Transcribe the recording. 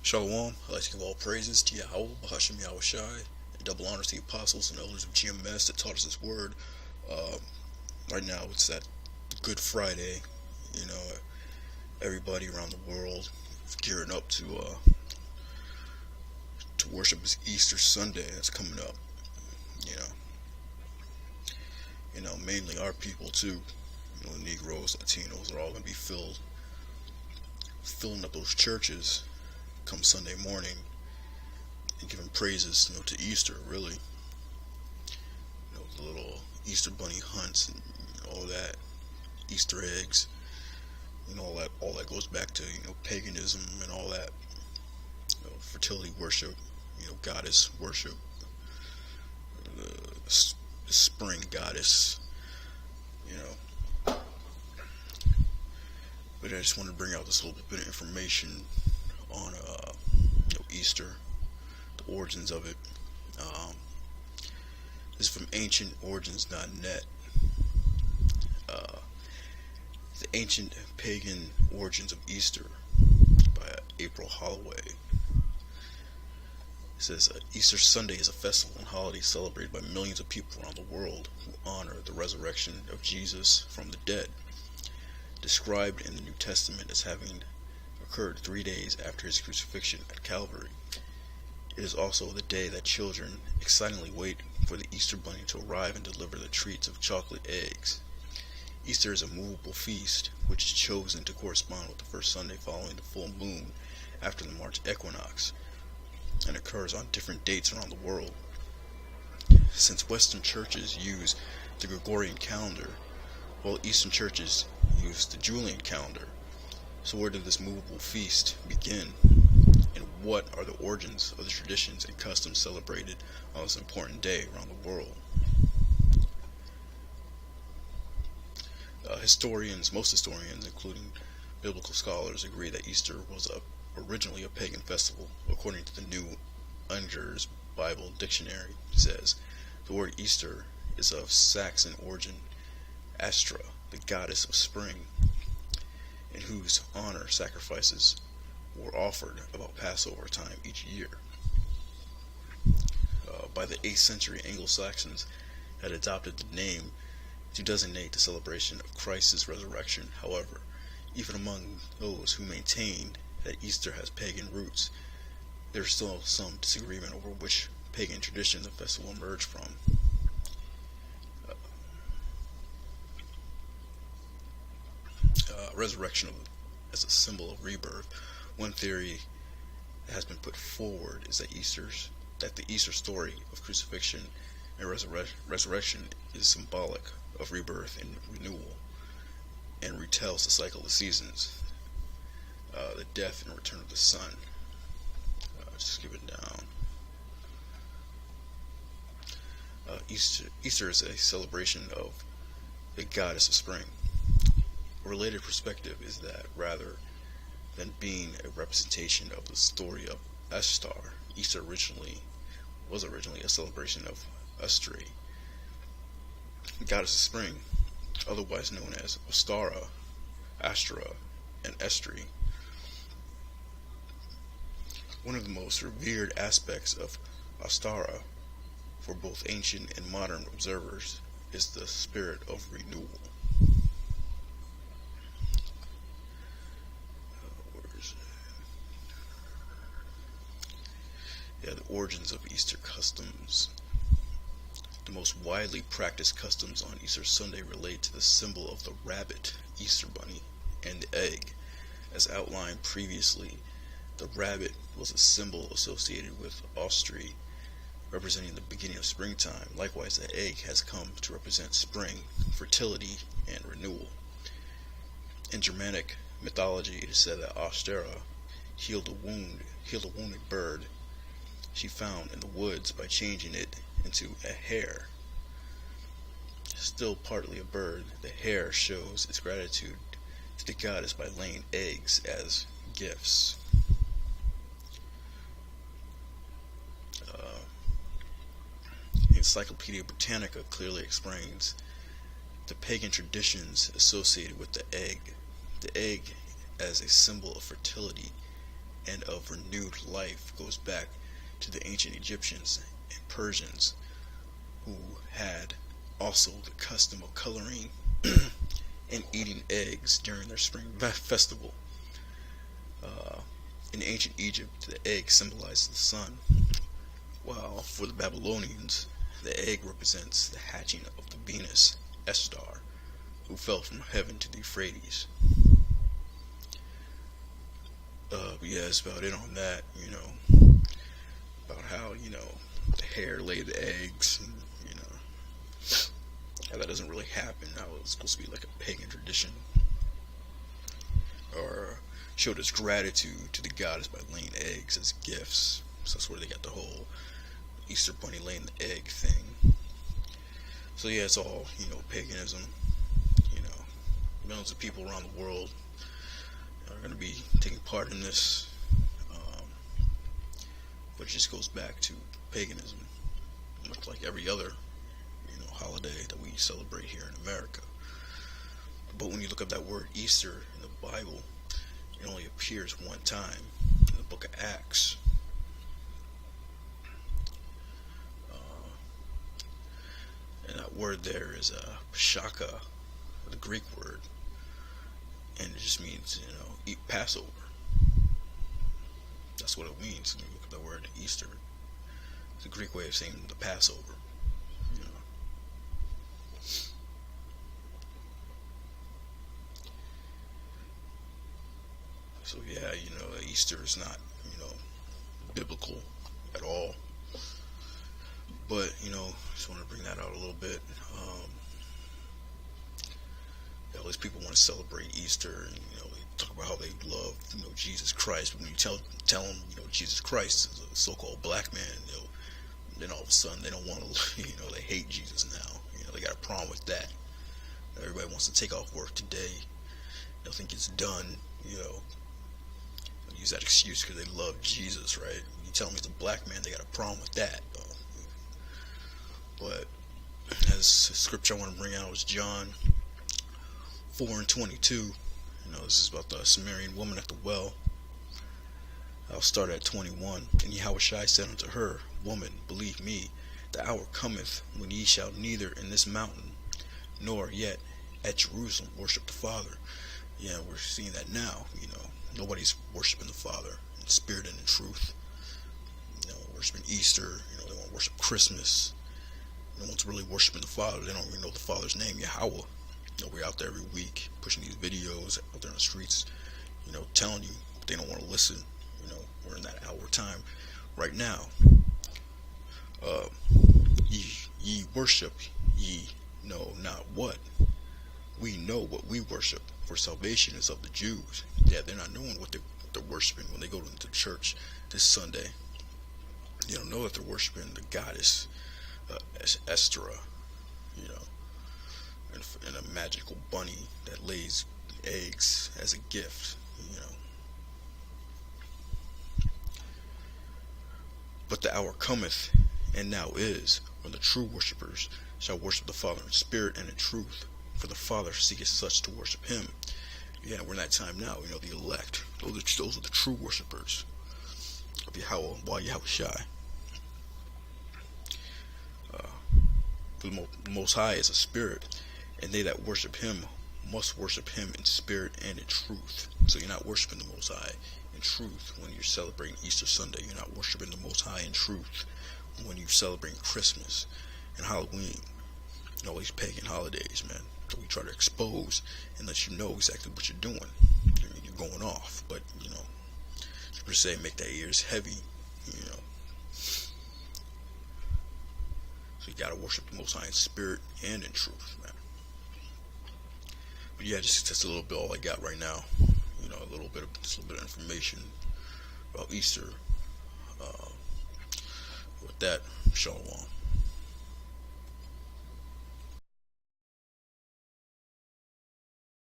Shalom. I'd like to give all praises to Yahweh, Bahashim Yahushai, and double honors to the apostles and elders of GMS that taught us His word. Um, right now, it's that Good Friday. You know, everybody around the world is gearing up to worship His Easter Sunday that's coming up. You know, mainly our people too. Negroes, Latinos are all gonna be filling up those churches come Sunday morning and giving praises, to Easter, really. The little Easter bunny hunts and all that, Easter eggs, all that goes back to paganism and all that, fertility worship, goddess worship, the spring goddess, you know. But I just want to bring out this little bit of information on Easter, the origins of it. Um, this is from AncientOrigins.net. Uh, the Ancient Pagan Origins of Easter by April Holloway. It says Easter Sunday is a festival and holiday celebrated by millions of people around the world who honor the resurrection of Jesus from the dead, described in the New Testament as having occurred 3 days after his crucifixion at Calvary. It is also the day that children excitedly wait for the Easter bunny to arrive and deliver the treats of chocolate eggs. Easter is a movable feast which is chosen to correspond with the first Sunday following the full moon after the March equinox, and occurs on different dates around the world. Since Western churches use the Gregorian calendar, while Eastern churches use the Julian calendar, so where did this movable feast begin? And what are the origins of the traditions and customs celebrated on this important day around the world? Most historians, including biblical scholars, agree that Easter was originally a pagan festival. According to the New Unger's Bible Dictionary, it says the word Easter is of Saxon origin, Astra, the goddess of spring, in whose honor sacrifices were offered about Passover time each year. By the 8th century, Anglo-Saxons had adopted the name to designate the celebration of Christ's resurrection. However, even among those who maintained that Easter has pagan roots, there is still some disagreement over which pagan tradition the festival emerged from. Resurrection as a symbol of rebirth. One theory that has been put forward is that the Easter story of crucifixion and resurrection is symbolic of rebirth and renewal, and retells the cycle of the seasons, the death and return of the sun. Just skip it down. Easter is a celebration of the goddess of spring. A related perspective is that rather than being a representation of the story of Ashtar, Easter was originally a celebration of Ustri, goddess of spring, otherwise known as Ostara, Astra, and Estri. One of the most revered aspects of Ostara for both ancient and modern observers is the spirit of renewal. The origins of Easter customs. The most widely practiced customs on Easter Sunday relate to the symbol of the rabbit, Easter bunny, and the egg. As outlined previously, the rabbit was a symbol associated with Ostri, representing the beginning of springtime. Likewise, the egg has come to represent spring, fertility, and renewal. In Germanic mythology, it is said that Ostera healed a wounded bird she found in the woods by changing it into a hare. Still partly a bird, the hare shows its gratitude to the goddess by laying eggs as gifts. Encyclopedia Britannica clearly explains the pagan traditions associated with the egg. The egg as a symbol of fertility and of renewed life goes back to the ancient Egyptians and Persians, who had also the custom of coloring and eating eggs during their spring festival. In ancient Egypt, the egg symbolized the sun, while for the Babylonians, the egg represents the hatching of the Venus, Estar, who fell from heaven to the Euphrates. Yeah, that's about it on that, about how, the hare laid the eggs, and, how that doesn't really happen, how it's supposed to be like a pagan tradition, or showed its gratitude to the goddess by laying eggs as gifts. So that's where they got the whole Easter bunny laying the egg thing. So yeah, it's all, paganism. Millions of people around the world are going to be taking part in this, but it just goes back to paganism, much like every other, holiday that we celebrate here in America. But when you look up that word Easter in the Bible, it only appears one time in the book of Acts. And that word there is Shaka, the Greek word, and it just means, eat Passover. That's what it means when you look at the word Easter. It's a Greek way of saying the Passover. So yeah, Easter is not, biblical at all. But, just want to bring that out a little bit. All these people want to celebrate Easter, and they talk about how they love, Jesus Christ. But when you tell them, Jesus Christ is a so-called black man, then all of a sudden they don't want to, they hate Jesus now. They got a problem with that. Everybody wants to take off work today. They'll think it's done, use that excuse because they love Jesus, right? When you tell them he's a black man, they got a problem with that, though. But as scripture I want to bring out is John 4:22. This is about the Samaritan woman at the well. I'll start at 21. And Yahushua said unto her, Woman, believe me, the hour cometh when ye shall neither in this mountain nor yet at Jerusalem worship the Father. Yeah, we're seeing that now. Nobody's worshiping the Father in spirit and in truth. Worshiping Easter. They want to worship Christmas. No one's really worshiping the Father. They don't even know the Father's name, Yahweh. We're out there every week pushing these videos out there in the streets, telling you, but they don't want to listen. We're in that hour time right now. Ye worship, ye know not what. We know what we worship, for salvation is of the Jews. Yeah, they're not knowing what they're worshiping when they go into church this Sunday. They don't know that they're worshiping the goddess Esther, and a magical bunny that lays eggs as a gift, But the hour cometh, and now is, when the true worshippers shall worship the Father in spirit and in truth, for the Father seeketh such to worship him. Yeah, we're in that time now, the elect. Those are the true worshippers of Yahweh, Yahushua. The Most High is a spirit, and they that worship him must worship him in spirit and in truth. So you're not worshiping the Most High in truth when you're celebrating Easter Sunday. You're not worshiping the Most High in truth when you're celebrating Christmas and Halloween and all these pagan holidays, man, that we try to expose and let you know exactly what you're doing. You're going off, but per se, make that ears heavy, So you gotta worship the Most High in spirit and in truth, man. But yeah, just a little bit all I got right now. A little bit of information about Easter. With that, shalom.